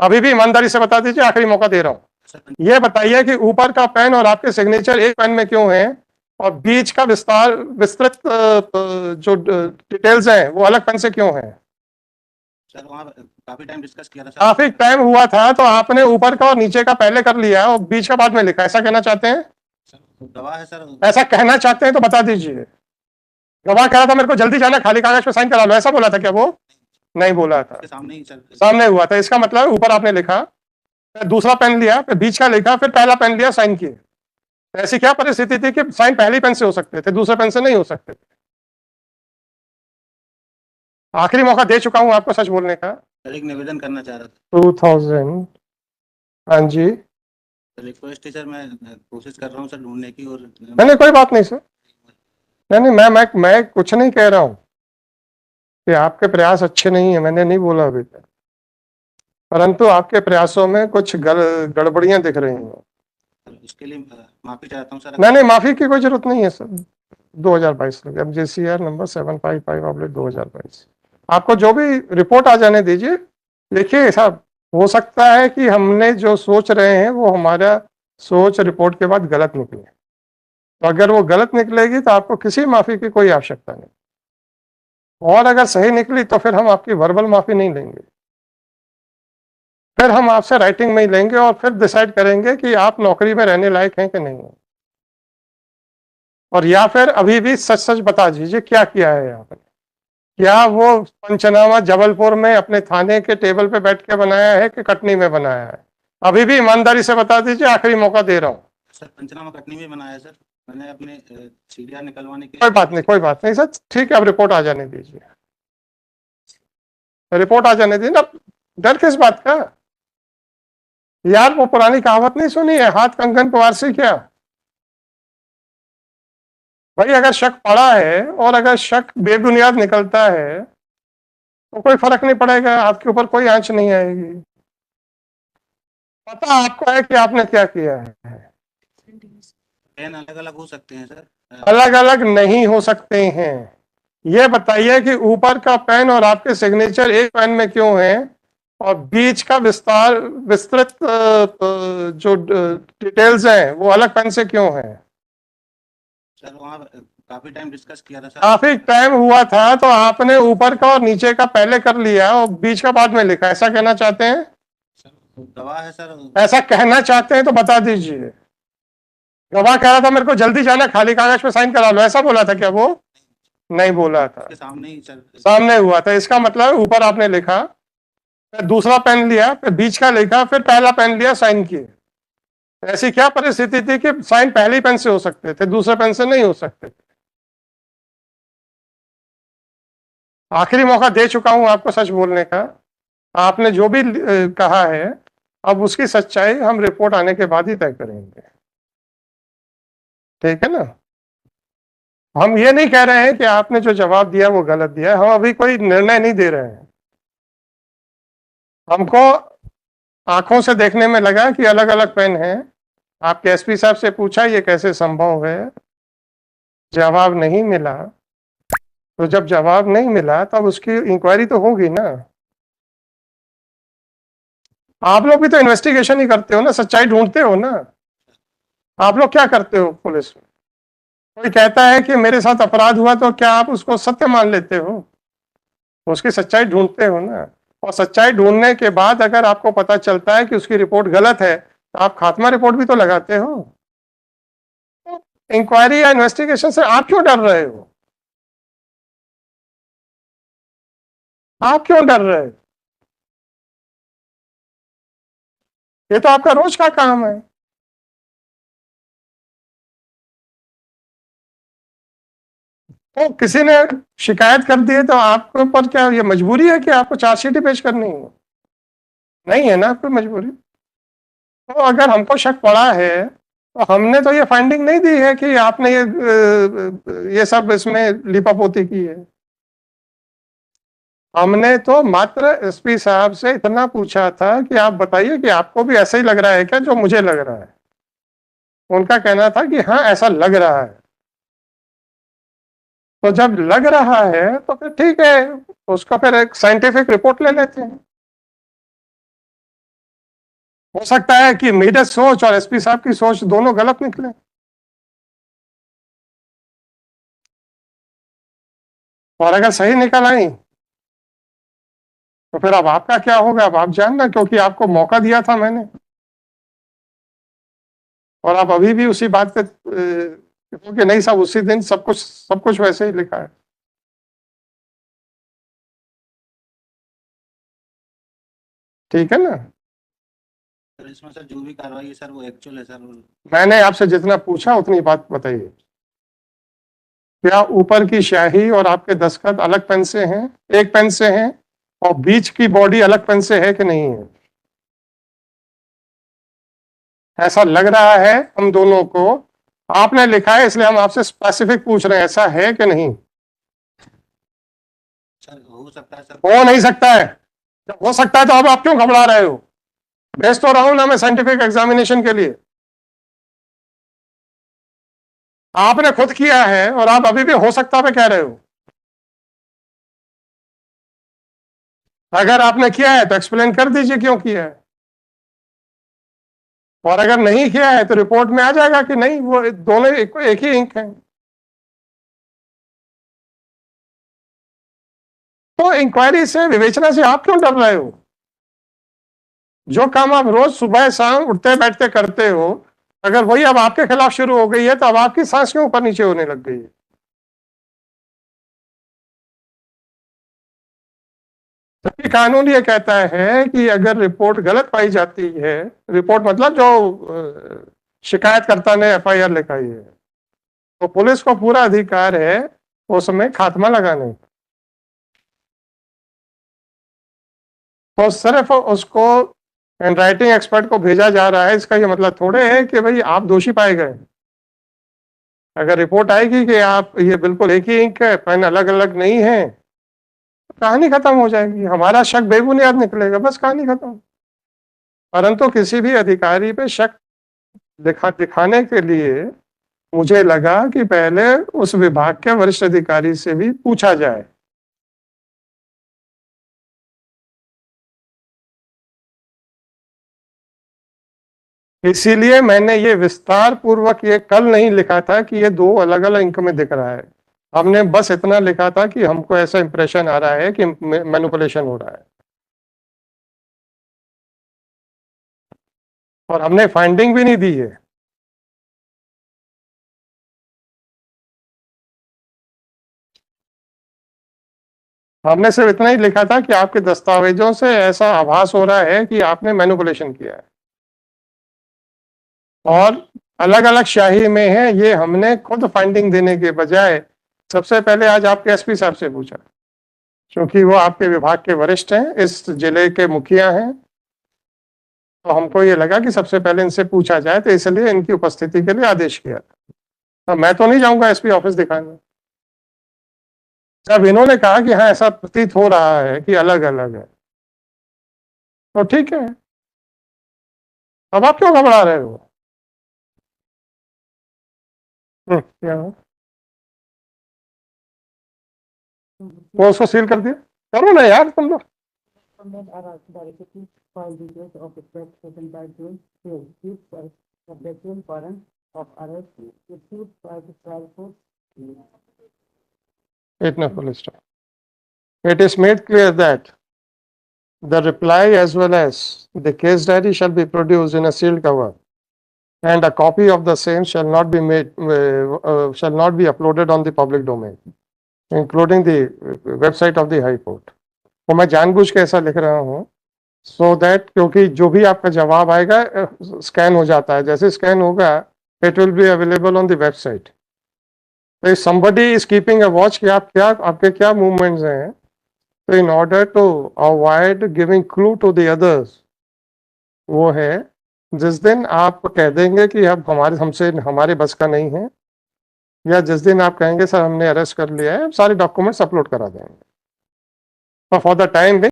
अभी भी ईमानदारी से बता दीजिए, आखिरी मौका दे रहा हूँ। ये बताइए कि ऊपर का पेन और आपके सिग्नेचर एक पेन में क्यों है, और बीच का विस्तृत जो डिटेल्स हैं वो अलग पेन से क्यों है? सर वहाँ काफी टाइम डिस्कस किया था सर। काफी टाइम हुआ था तो आपने ऊपर का और नीचे का पहले कर लिया और बीच का बाद में लिखा, ऐसा कहना चाहते हैं? गवाह है सर। ऐसा कहना चाहते हैं तो बता दीजिए। गवाह कह रहा था मेरे को जल्दी जाना, खाली कागज पे साइन करा लो, ऐसा बोला था क्या वो? नहीं बोला था। सामने ही सर। सामने हुआ था, इसका मतलब ऊपर आपने लिखा, फिर दूसरा पेन लिया, फिर बीच का लिखा, फिर पहला पेन लिया, साइन किए। ऐसी क्या परिस्थिति थी कि साइन पहली पेन से हो सकते थे, दूसरे पेन से नहीं हो सकते थे? आखिरी मौका दे चुका हूं आपको सच बोलने का। सर एक निवेदन करना चाह रहा था। 2000। हाँ जी। रिक्वेस्ट है सर, मैं कोशिश कर रहा हूँ सर ढूंढने की। और नहीं कोई बात नहीं सर। नहीं मैं कुछ नहीं कह रहा हूं कि आपके प्रयास अच्छे नहीं है, मैंने नहीं बोला अभी तक, परंतु आपके प्रयासों में कुछ गड़बड़ियां दिख रही हैं। उसके लिए माफी चाहता हूँ सर। नहीं माफी की कोई जरूरत नहीं है सर। 2022 लगे, अब JCR नंबर 755/2022। आपको जो भी रिपोर्ट आ जाने दीजिए। देखिए साहब, हो सकता है कि हमने जो सोच रहे हैं वो हमारा सोच रिपोर्ट के बाद गलत निकले, तो अगर वो गलत निकलेगी तो आपको किसी माफी की कोई आवश्यकता नहीं, और अगर सही निकली तो फिर हम आपकी वर्बल माफी नहीं लेंगे, फिर हम आपसे राइटिंग में ही लेंगे और फिर डिसाइड करेंगे कि आप नौकरी में रहने लायक हैं कि नहीं है। और या फिर अभी भी सच सच बता दीजिए क्या किया है आपने। क्या वो पंचनामा जबलपुर में अपने थाने के टेबल पे बैठ के बनाया है कि कटनी में बनाया है? अभी भी ईमानदारी से बता दीजिए, आखिरी मौका दे रहा हूँ। सर पंचनामा कटनी में बनाया है सर। मैंने अपने सीढ़ियाँ निकलवाने के कोई बात नहीं, कोई बात नहीं सर, ठीक है, अब रिपोर्ट आ जाने दीजिए, रिपोर्ट आ जाने दीजिए ना। डर किस बात का यार? वो पुरानी कहावत नहीं सुनी है, हाथ कंगन पवार से क्या? भाई अगर शक पड़ा है और अगर शक बेबुनियाद निकलता है तो कोई फर्क नहीं पड़ेगा, आपके ऊपर कोई आंच नहीं आएगी। पता आपको है कि आपने क्या किया है। पेन अलग अलग हो सकते हैं सर। अलग अलग नहीं हो सकते हैं। ये बताइए कि ऊपर का पेन और आपके सिग्नेचर एक पेन में क्यों है, और बीच का विस्तृत जो डिटेल्स हैं वो अलग पेन से क्यों है? सर वहाँ काफी टाइम डिस्कस किया था सर। काफी टाइम हुआ था तो आपने ऊपर का और नीचे का पहले कर लिया और बीच का बाद में लिखा, ऐसा कहना चाहते हैं? गवाह है सर। ऐसा कहना चाहते हैं तो बता दीजिए। गवाह कह रहा था मेरे को जल्दी जाना, खाली कागज पे साइन करा लो, ऐसा बोला था क्या वो? नहीं बोला था। सामने ही सर। सामने हुआ था, इसका मतलब ऊपर आपने लिखा, फिर दूसरा पेन लिया, फिर बीच का लिखा, फिर पहला पेन लिया, साइन किए। ऐसी क्या परिस्थिति थी कि साइन पहली पेन से हो सकते थे, दूसरे पेन से नहीं हो सकते थे? आखिरी मौका दे चुका हूं आपको सच बोलने का। आपने जो भी कहा है, अब उसकी सच्चाई हम रिपोर्ट आने के बाद ही तय करेंगे, ठीक है ना? हम ये नहीं कह रहे हैं कि आपने जो जवाब दिया वो गलत दिया है, हम अभी कोई निर्णय नहीं दे रहे हैं। हमको आंखों से देखने में लगा कि अलग अलग पेन है। आपके SP साहब से पूछा ये कैसे संभव है, जवाब नहीं मिला। तो जब जवाब नहीं मिला तब उसकी इंक्वायरी तो होगी ना। आप लोग भी तो इन्वेस्टिगेशन ही करते हो ना, सच्चाई ढूंढते हो ना। आप लोग क्या करते हो पुलिस में? कोई कहता है कि मेरे साथ अपराध हुआ तो क्या आप उसको सत्य मान लेते हो? उसकी सच्चाई ढूंढते हो ना। और सच्चाई ढूंढने के बाद अगर आपको पता चलता है कि उसकी रिपोर्ट गलत है तो आप खात्मा रिपोर्ट भी तो लगाते हो। इंक्वायरी या इन्वेस्टिगेशन से आप क्यों डर रहे हो? आप क्यों डर रहे हो? ये तो आपका रोज का काम है। तो किसी ने शिकायत कर दी है तो आपके ऊपर क्या ये मजबूरी है कि आपको चार्जशीट ही पेश करनी है? नहीं है ना कोई मजबूरी। तो अगर हमको शक पड़ा है तो हमने तो ये फाइंडिंग नहीं दी है कि आपने ये सब इसमें लिपापोती की है। हमने तो मात्र SP साहब से इतना पूछा था कि आप बताइए कि आपको भी ऐसा ही लग रहा है क्या जो मुझे लग रहा है? उनका कहना था कि हाँ ऐसा लग रहा है। तो जब लग रहा है तो फिर ठीक है, उसका फिर एक साइंटिफिक रिपोर्ट ले लेते हैं। हो सकता है कि मेरी सोच और एसपी साहब की सोच दोनों गलत निकले, और अगर सही निकल आई तो फिर अब आपका क्या होगा अब आप जानना, क्योंकि आपको मौका दिया था मैंने, और आप अभी भी उसी बात पे क्योंकि नहीं सब उसी दिन सब कुछ वैसे ही लिखा है। ठीक है ना? सर इसमें सर जो भी कार्रवाई है सर वो एक्चुअल है सर। मैंने आपसे जितना पूछा उतनी बात बताइए। क्या ऊपर की स्याही और आपके दस्तखत अलग पेन से हैं, एक पेन से हैं, और बीच की बॉडी अलग पेन से है कि नहीं है? ऐसा लग रहा है हम दोनों को, आपने लिखा है इसलिए हम आपसे स्पेसिफिक पूछ रहे हैं, ऐसा है कि नहीं? सर हो सकता है सर। हो नहीं सकता है? जब हो सकता है तो अब आप क्यों घबरा रहे हो? भेज तो रहा हूं ना मैं साइंटिफिक एग्जामिनेशन के लिए। आपने खुद किया है और आप अभी भी हो सकता पे कह रहे हो। अगर आपने किया है तो एक्सप्लेन कर दीजिए क्यों किया है, और अगर नहीं किया है तो रिपोर्ट में आ जाएगा कि नहीं वो दोनों एक ही इंक है। तो इंक्वायरी से, विवेचना से आप क्यों डर रहे हो? जो काम आप रोज सुबह शाम उठते बैठते करते हो, अगर वही अब आपके खिलाफ शुरू हो गई है तो अब आपकी सांस क्यों ऊपर नीचे होने लग गई है? जबकि कानून ये कहता है कि अगर रिपोर्ट गलत पाई जाती है, रिपोर्ट मतलब जो शिकायतकर्ता ने एफआईआर लिखाई है, तो पुलिस को पूरा अधिकार है उसमें खात्मा लगाने का। तो सिर्फ उसको राइटिंग एक्सपर्ट को भेजा जा रहा है, इसका ये मतलब थोड़े है कि भाई आप दोषी पाए गए। अगर रिपोर्ट आएगी कि आप ये बिल्कुल एक ही इंक है, पेन अलग अलग नहीं है, तो कहानी खत्म हो जाएगी, हमारा शक बेबुनियाद निकलेगा, बस कहानी खत्म। परंतु किसी भी अधिकारी पे शक दिखाने के लिए मुझे लगा कि पहले उस विभाग के वरिष्ठ अधिकारी से भी पूछा जाए। इसीलिए मैंने ये विस्तार पूर्वक ये कल नहीं लिखा था कि ये दो अलग अलग इंक में दिख रहा है। हमने बस इतना लिखा था कि हमको ऐसा इंप्रेशन आ रहा है कि मैनिपुलेशन हो रहा है, और हमने फाइंडिंग भी नहीं दी है। हमने सिर्फ इतना ही लिखा था कि आपके दस्तावेजों से ऐसा आभास हो रहा है कि आपने मैनिपुलेशन किया है, और अलग अलग स्याही में है, ये हमने खुद फाइंडिंग देने के बजाय सबसे पहले आज आपके एसपी साहब से पूछा, क्योंकि वो आपके विभाग के वरिष्ठ हैं, इस जिले के मुखिया हैं, तो हमको ये लगा कि सबसे पहले इनसे पूछा जाए, तो इसलिए इनकी उपस्थिति के लिए आदेश किया था। मैं तो नहीं जाऊंगा एसपी ऑफिस दिखाने। जब इन्होंने कहा कि हाँ ऐसा प्रतीत हो रहा है कि अलग अलग है, तो ठीक है, अब आप क्यों घबरा रहे हो? क्या हो? वो उसको सील कर दिया, करो ना यार तुम लोग। इतना police staff, it is made clear that the reply as well as the case diary shall be produced in a sealed cover, and a copy of the same shall not be uploaded on the public domain, including the website of the High Court. तो मैं जानबूझ के ऐसा लिख रहा हूँ so that, क्योंकि जो भी आपका जवाब आएगा स्कैन हो जाता है, जैसे स्कैन होगा it will be available on the website. तो if somebody is keeping a watch कि आपके क्या मूवमेंट्स हैं, तो in order to avoid giving clue to the others, वो है जिस दिन आप कह देंगे कि अब हमारे बस का नहीं है, या जिस दिन आप कहेंगे सर हमने अरेस्ट कर लिया है, सारे डॉक्यूमेंट्स अपलोड करा देंगे। For the time